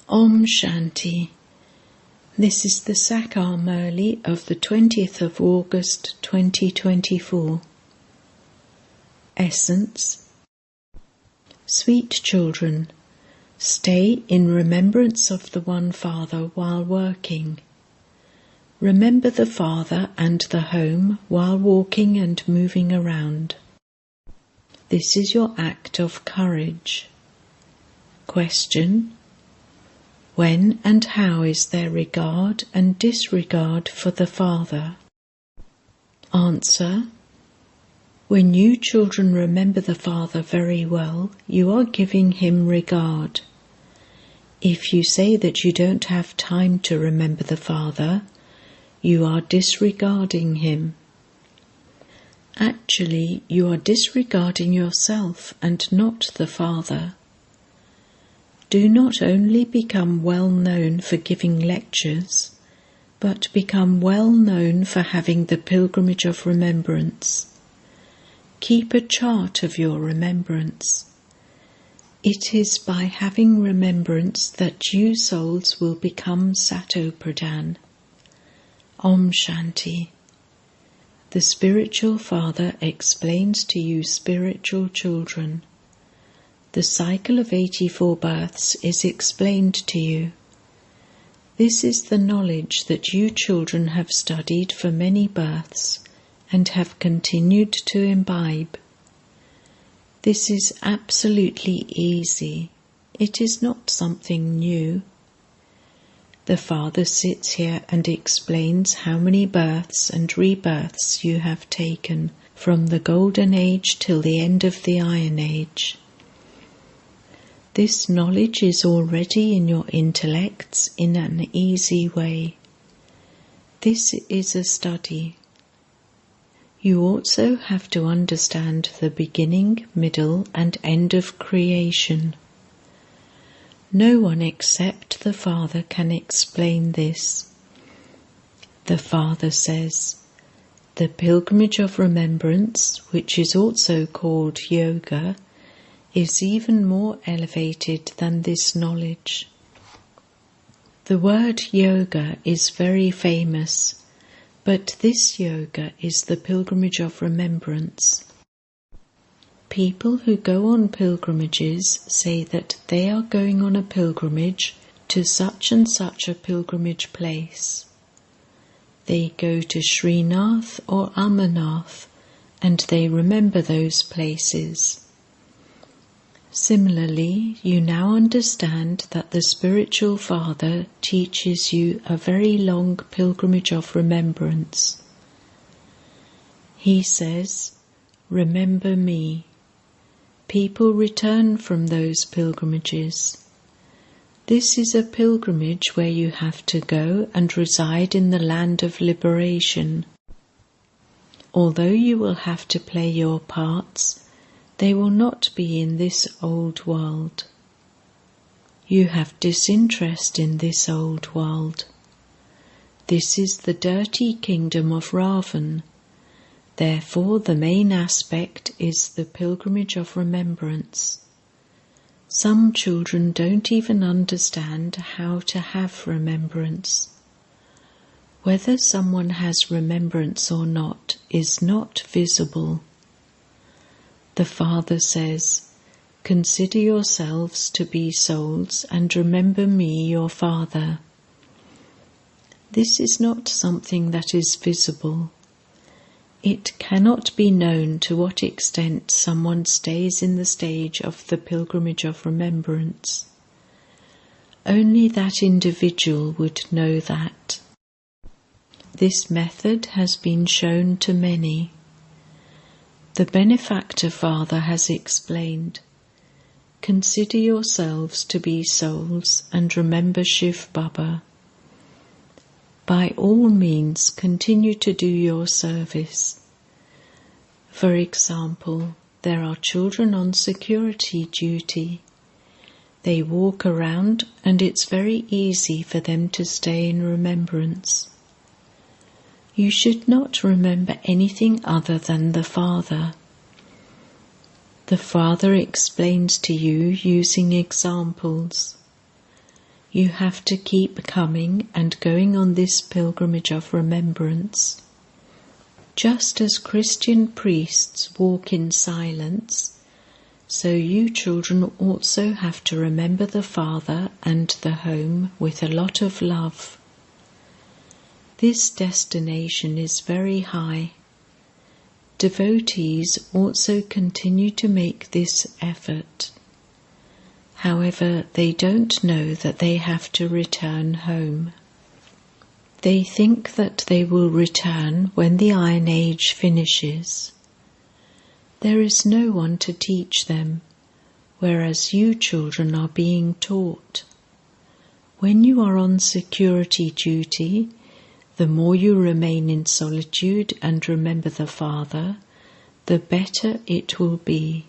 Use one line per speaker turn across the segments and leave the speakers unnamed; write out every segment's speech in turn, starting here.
Om Shanti. This is the Sakar Murli of the 20th of August 2024. Essence. Sweet children, stay in remembrance of the One Father while working. Remember the Father and the home while walking and moving around. This is your act of courage. Question. When and how is there regard and disregard for the Father? Answer. When you children remember the Father very well, you are giving him regard. If you say that you don't have time to remember the Father, you are disregarding him. Actually, you are disregarding yourself and not the Father. Do not only become well known for giving lectures, but become well known for having the pilgrimage of remembrance. Keep a chart of your remembrance. It is by having remembrance that you souls will become Sato Pradhan. Om Shanti. The spiritual Father explains to you spiritual children. The cycle of 84 births is explained to you. This is the knowledge that you children have studied for many births and have continued to imbibe. This is absolutely easy. It is not something new. The Father sits here and explains how many births and rebirths you have taken from the Golden Age till the end of the Iron Age. This knowledge is already in your intellects in an easy way. This is a study. You also have to understand the beginning, middle, and end of creation. No one except the Father can explain this. The Father says, the pilgrimage of remembrance, which is also called yoga, is even more elevated than this knowledge. The word yoga is very famous, but this yoga is the pilgrimage of remembrance. People who go on pilgrimages say that they are going on a pilgrimage to such and such a pilgrimage place. They go to Srinath or Amarnath and they remember those places. Similarly, you now understand that the spiritual Father teaches you a very long pilgrimage of remembrance. He says, remember me. People return from those pilgrimages. This is a pilgrimage where you have to go and reside in the land of liberation. Although you will have to play your parts, they will not be in this old world. You have disinterest in this old world. This is the dirty kingdom of Ravan. Therefore, the main aspect is the pilgrimage of remembrance. Some children don't even understand how to have remembrance. Whether someone has remembrance or not is not visible. The Father says, consider yourselves to be souls and remember me, your Father. This is not something that is visible. It cannot be known to what extent someone stays in the stage of the pilgrimage of remembrance. Only that individual would know that. This method has been shown to many. The Benefactor Father has explained, consider yourselves to be souls and remember Shivbaba. By all means continue to do your service. For example, there are children on security duty. They walk around and it's very easy for them to stay in remembrance. You should not remember anything other than the Father. The Father explains to you using examples. You have to keep coming and going on this pilgrimage of remembrance. Just as Christian priests walk in silence, so you children also have to remember the Father and the home with a lot of love. This destination is very high. Devotees also continue to make this effort. However, they don't know that they have to return home. They think that they will return when the Iron Age finishes. There is no one to teach them, whereas you children are being taught. When you are on security duty, the more you remain in solitude and remember the Father, the better it will be.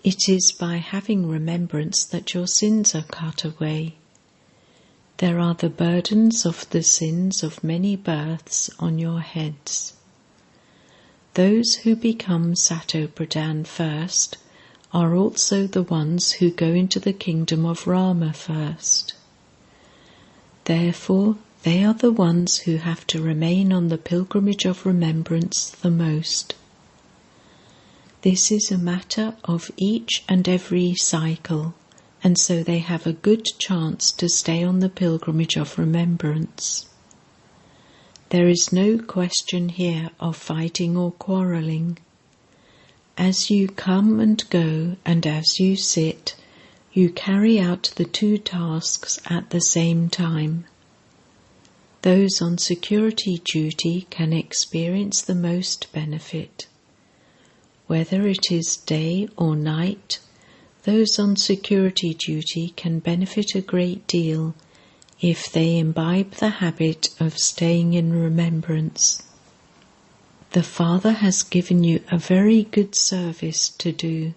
It is by having remembrance that your sins are cut away. There are the burdens of the sins of many births on your heads. Those who become Satopradhan first are also the ones who go into the kingdom of Rama first. Therefore, they are the ones who have to remain on the pilgrimage of remembrance the most. This is a matter of each and every cycle, and so they have a good chance to stay on the pilgrimage of remembrance. There is no question here of fighting or quarrelling. As you come and go, and as you sit, you carry out the two tasks at the same time. Those on security duty can experience the most benefit. Whether it is day or night, those on security duty can benefit a great deal if they imbibe the habit of staying in remembrance. The Father has given you a very good service to do.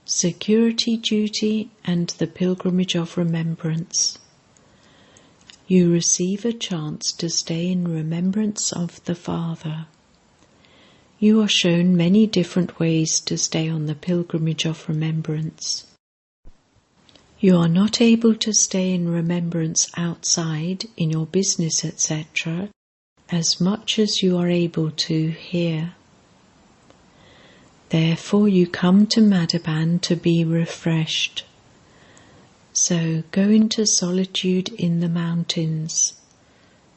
Security duty and the pilgrimage of remembrance. You receive a chance to stay in remembrance of the Father. You are shown many different ways to stay on the pilgrimage of remembrance. You are not able to stay in remembrance outside, in your business, etc., as much as you are able to here. Therefore you come to Madhaban to be refreshed. So go into solitude in the mountains.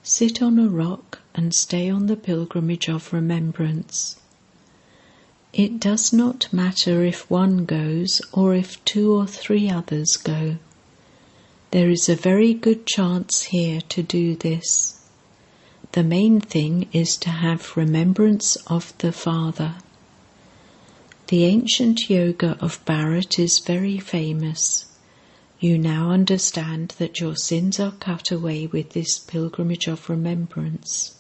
Sit on a rock and stay on the pilgrimage of remembrance. It does not matter if one goes or if 2 or 3 others go. There is a very good chance here to do this. The main thing is to have remembrance of the Father. The ancient yoga of Bharat is very famous. You now understand that your sins are cut away with this pilgrimage of remembrance.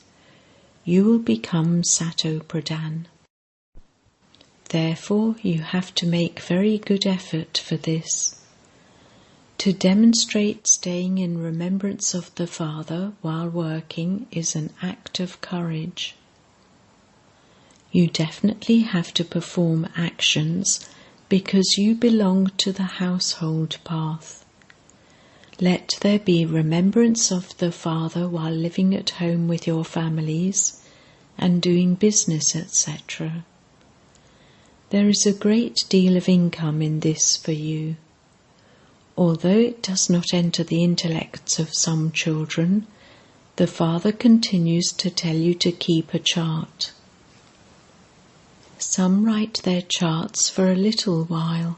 You will become Satopradhan. Therefore, you have to make very good effort for this. To demonstrate staying in remembrance of the Father while working is an act of courage. You definitely have to perform actions because you belong to the household path. Let there be remembrance of the Father while living at home with your families and doing business, etc. There is a great deal of income in this for you. Although it does not enter the intellects of some children, the Father continues to tell you to keep a chart. Some write their charts for a little while.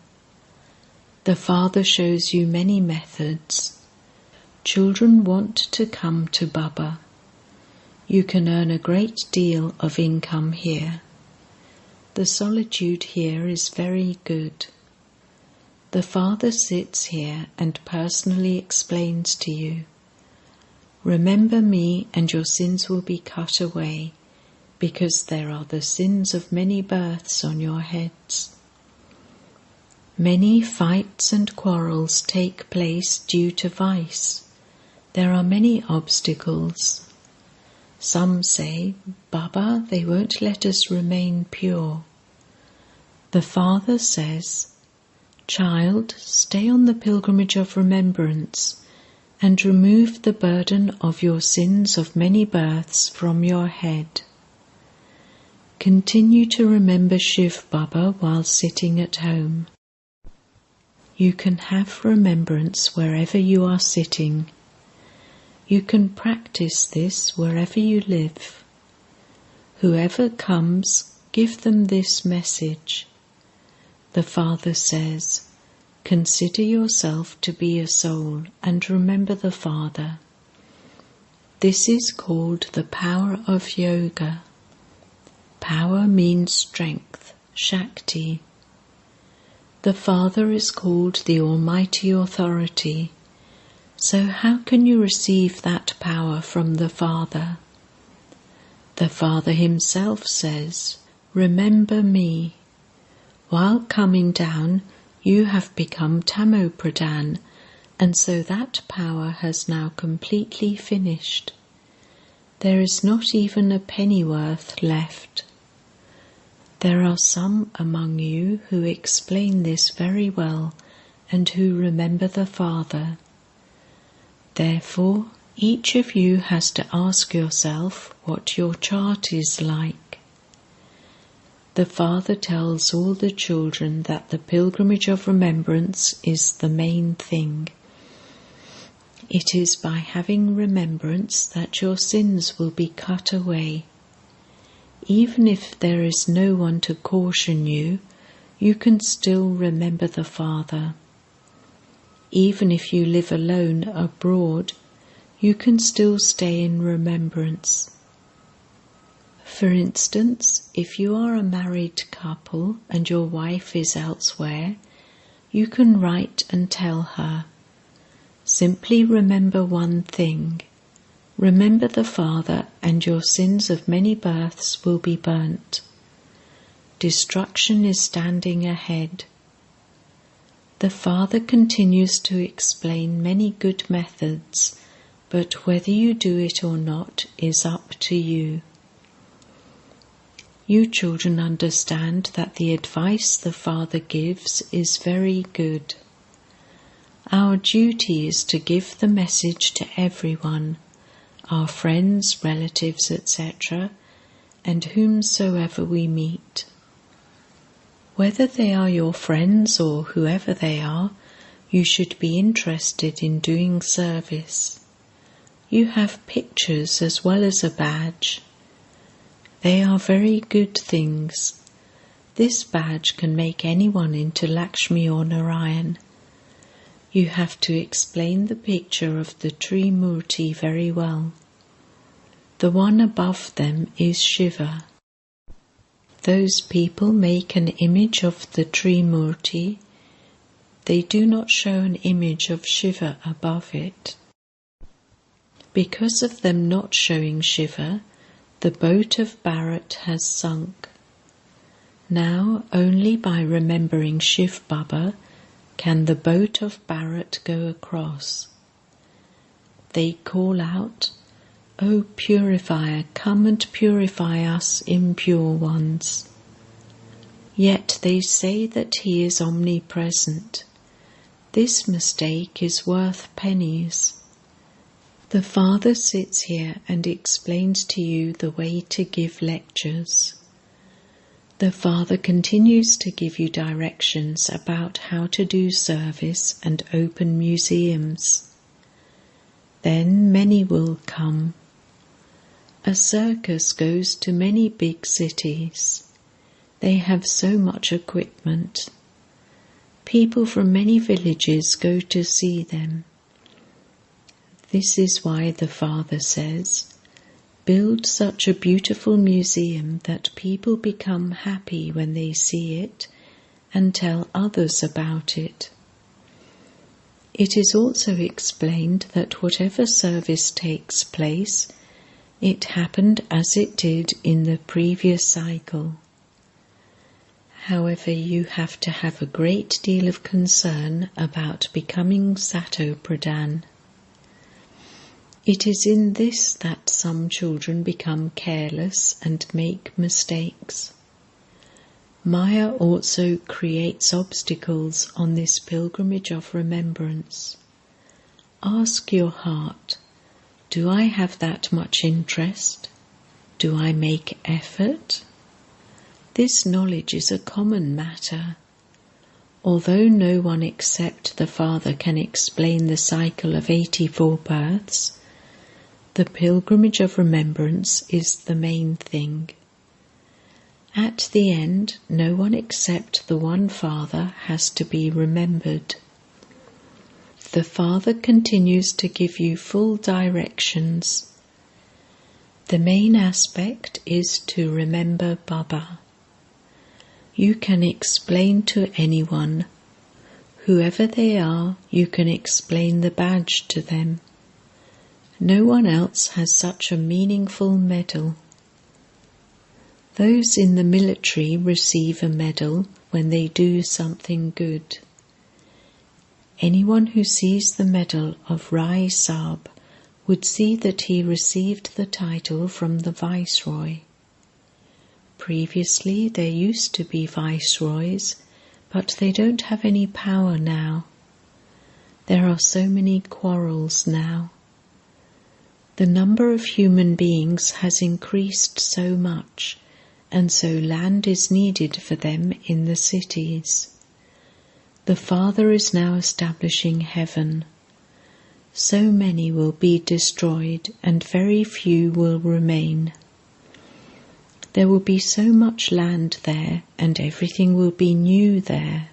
The Father shows you many methods. Children want to come to Baba. You can earn a great deal of income here. The solitude here is very good. The Father sits here and personally explains to you, "Remember me and your sins will be cut away, because there are the sins of many births on your heads." Many fights and quarrels take place due to vice. There are many obstacles. Some say, "Baba, they won't let us remain pure." The Father says, Child, stay on the pilgrimage of remembrance and remove the burden of your sins of many births from your head. Continue to remember Shivbaba while sitting at home. You can have remembrance wherever you are sitting. You can practice this wherever you live. Whoever comes, give them this message. The Father says, consider yourself to be a soul and remember the Father. This is called the power of yoga. Power means strength, Shakti. The Father is called the Almighty Authority. So how can you receive that power from the Father? The Father himself says, remember me. While coming down, you have become Tamo Pradhan, and so that power has now completely finished. There is not even a pennyworth left. There are some among you who explain this very well and who remember the Father. Therefore, each of you has to ask yourself what your chart is like. The Father tells all the children that the pilgrimage of remembrance is the main thing. It is by having remembrance that your sins will be cut away. Even if there is no one to caution you, you can still remember the Father. Even if you live alone abroad, you can still stay in remembrance. For instance, if you are a married couple and your wife is elsewhere, you can write and tell her, simply remember one thing. Remember the Father and your sins of many births will be burnt. Destruction is standing ahead. The Father continues to explain many good methods, but whether you do it or not is up to you. You children understand that the advice the Father gives is very good. Our duty is to give the message to everyone, our friends, relatives, etc., and whomsoever we meet. Whether they are your friends or whoever they are, you should be interested in doing service. You have pictures as well as a badge. They are very good things. This badge can make anyone into Lakshmi or Narayan. You have to explain the picture of the Trimurti very well. The one above them is Shiva. Those people make an image of the Trimurti. They do not show an image of Shiva above it. Because of them not showing Shiva, the boat of Bharat has sunk. Now only by remembering Shivbaba can the boat of Bharat go across. They call out, O Purifier, come and purify us impure ones. Yet they say that he is omnipresent. This mistake is worth pennies. The Father sits here and explains to you the way to give lectures. The Father continues to give you directions about how to do service and open museums. Then many will come. A circus goes to many big cities. They have so much equipment. People from many villages go to see them. This is why the Father says, build such a beautiful museum that people become happy when they see it and tell others about it. It is also explained that whatever service takes place, it happened as it did in the previous cycle. However, you have to have a great deal of concern about becoming Sato Pradhan. It is in this that some children become careless and make mistakes. Maya also creates obstacles on this pilgrimage of remembrance. Ask your heart, do I have that much interest? Do I make effort? This knowledge is a common matter. Although no one except the Father can explain the cycle of 84 births, the pilgrimage of remembrance is the main thing. At the end, no one except the one Father has to be remembered. The Father continues to give you full directions. The main aspect is to remember Baba. You can explain to anyone. Whoever they are, you can explain the badge to them. No one else has such a meaningful medal. Those in the military receive a medal when they do something good. Anyone who sees the medal of Rai Saab would see that he received the title from the Viceroy. Previously there used to be Viceroys, but they don't have any power now. There are so many quarrels now. The number of human beings has increased so much, and so land is needed for them in the cities. The Father is now establishing heaven. So many will be destroyed, and very few will remain. There will be so much land there, and everything will be new there.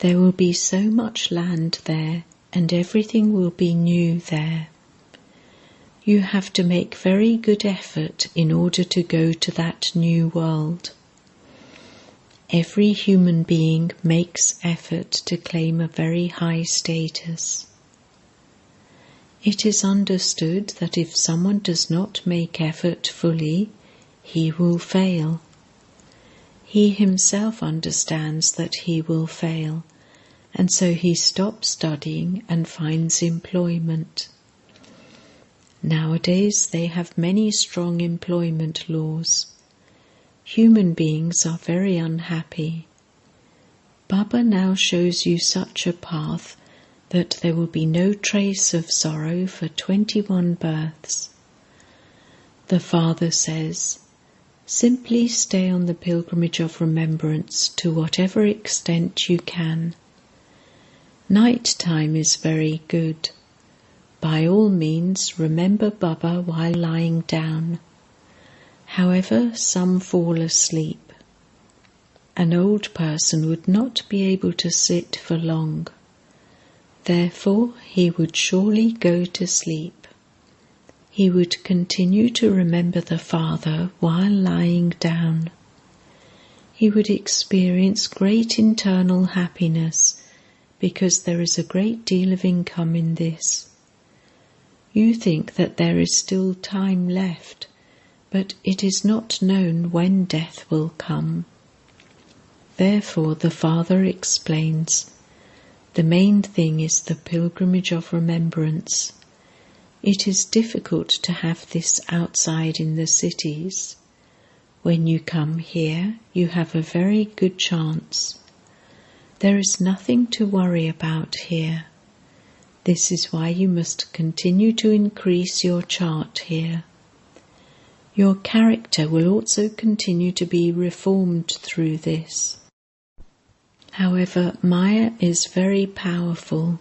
There will be so much land there, and everything will be new there. You have to make very good effort in order to go to that new world. Every human being makes effort to claim a very high status. It is understood that if someone does not make effort fully, he will fail. He himself understands that he will fail, and so he stops studying and finds employment. Nowadays they have many strong employment laws. Human beings are very unhappy. Baba now shows you such a path that there will be no trace of sorrow for 21 births. The Father says, simply stay on the pilgrimage of remembrance to whatever extent you can. Night time is very good. By all means, remember Baba while lying down. However, some fall asleep. An old person would not be able to sit for long. Therefore, he would surely go to sleep. He would continue to remember the Father while lying down. He would experience great internal happiness because there is a great deal of income in this. You think that there is still time left, but it is not known when death will come. Therefore the Father explains, the main thing is the pilgrimage of remembrance. It is difficult to have this outside in the cities. When you come here, you have a very good chance. There is nothing to worry about here. This is why you must continue to increase your chart here. Your character will also continue to be reformed through this. However, Maya is very powerful.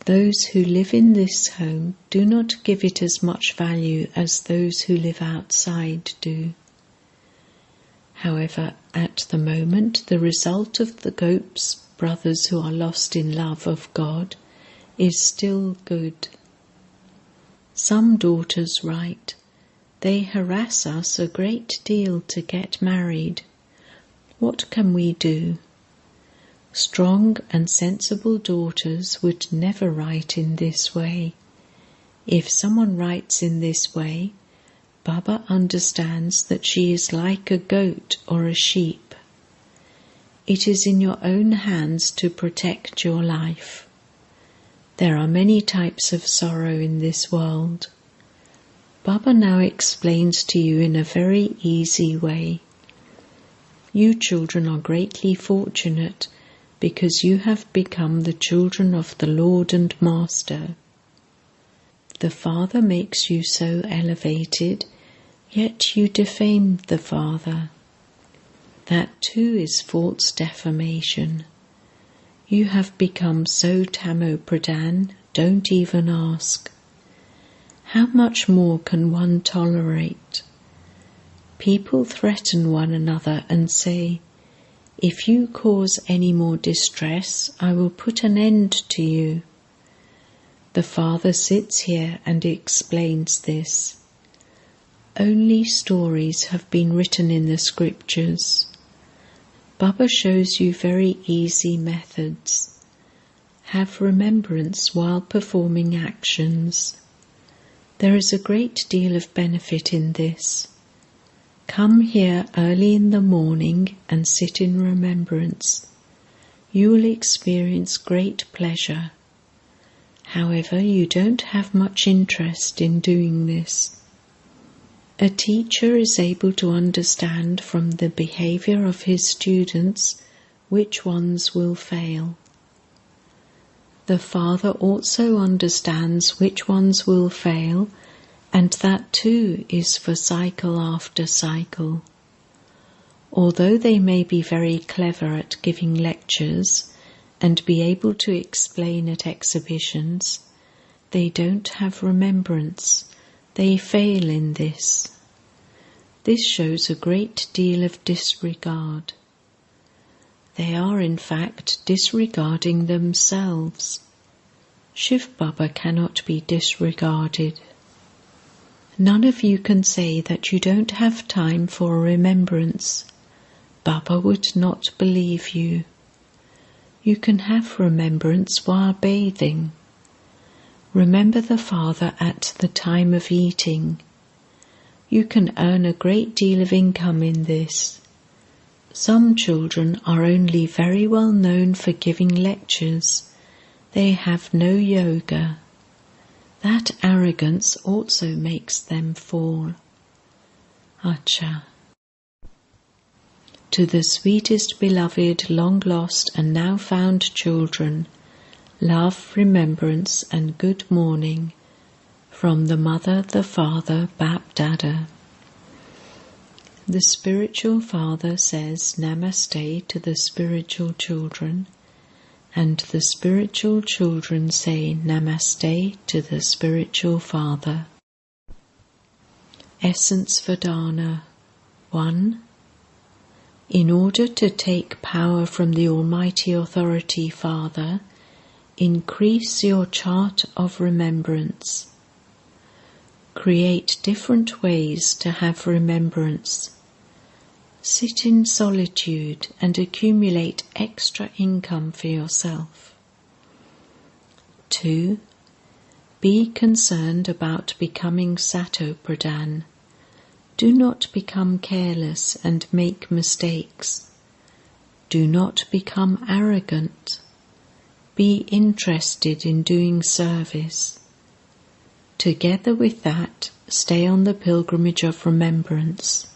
Those who live in this home do not give it as much value as those who live outside do. However, at the moment, the result of the gopes, brothers who are lost in love of God, is still good. Some daughters write, they harass us a great deal to get married. What can we do? Strong and sensible daughters would never write in this way. If someone writes in this way, Baba understands that she is like a goat or a sheep. It is in your own hands to protect your life. There are many types of sorrow in this world. Baba now explains to you in a very easy way. You children are greatly fortunate because you have become the children of the Lord and Master. The Father makes you so elevated, yet you defame the Father. That too is false defamation. You have become so tamo-pradhan, don't even ask. How much more can one tolerate? People threaten one another and say, "If you cause any more distress, I will put an end to you." The Father sits here and explains this. Only stories have been written in the scriptures. Baba shows you very easy methods. Have remembrance while performing actions. There is a great deal of benefit in this. Come here early in the morning and sit in remembrance. You will experience great pleasure. However, you don't have much interest in doing this. A teacher is able to understand from the behavior of his students which ones will fail. The Father also understands which ones will fail, and that too is for cycle after cycle. Although they may be very clever at giving lectures and be able to explain at exhibitions, they don't have remembrance. They fail in this. This shows a great deal of disregard. They are in fact disregarding themselves. Shivbaba cannot be disregarded. None of you can say that you don't have time for remembrance. Baba would not believe you. You can have remembrance while bathing. Remember the Father at the time of eating. You can earn a great deal of income in this. Some children are only very well known for giving lectures. They have no yoga. That arrogance also makes them fall. Acha. To the sweetest beloved, long lost and now found children, love, remembrance and good morning from the Mother, the Father, BapDada. The spiritual father says Namaste to the spiritual children, and the spiritual children say Namaste to the spiritual father. Essence Vedana 1. In order to take power from the Almighty Authority Father, increase your chart of remembrance. Create different ways to have remembrance. Sit in solitude and accumulate extra income for yourself. 2. Be concerned about becoming sato-pradhan. Do not become careless and make mistakes. Do not become arrogant. Be interested in doing service. Together with that, stay on the pilgrimage of remembrance.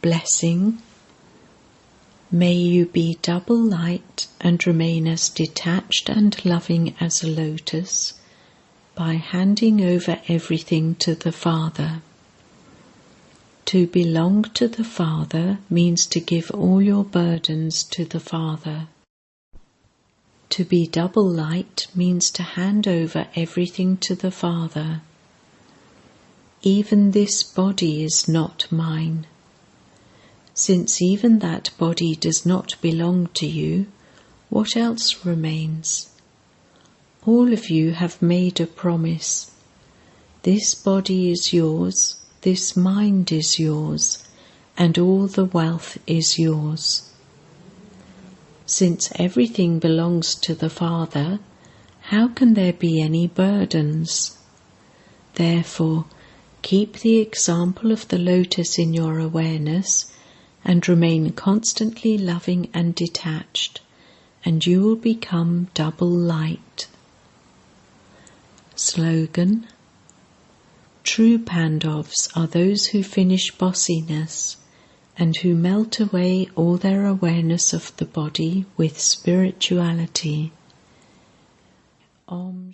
Blessing. May you be double light and remain as detached and loving as a lotus by handing over everything to the Father. To belong to the Father means to give all your burdens to the Father. To be double light means to hand over everything to the Father. Even this body is not mine. Since even that body does not belong to you, what else remains? All of you have made a promise. This body is yours, this mind is yours, and all the wealth is yours. Since everything belongs to the Father, how can there be any burdens? Therefore, keep the example of the lotus in your awareness and remain constantly loving and detached, and you will become double light. Slogan. True Pandavs are those who finish bossiness and who melt away all their awareness of the body with spirituality. Om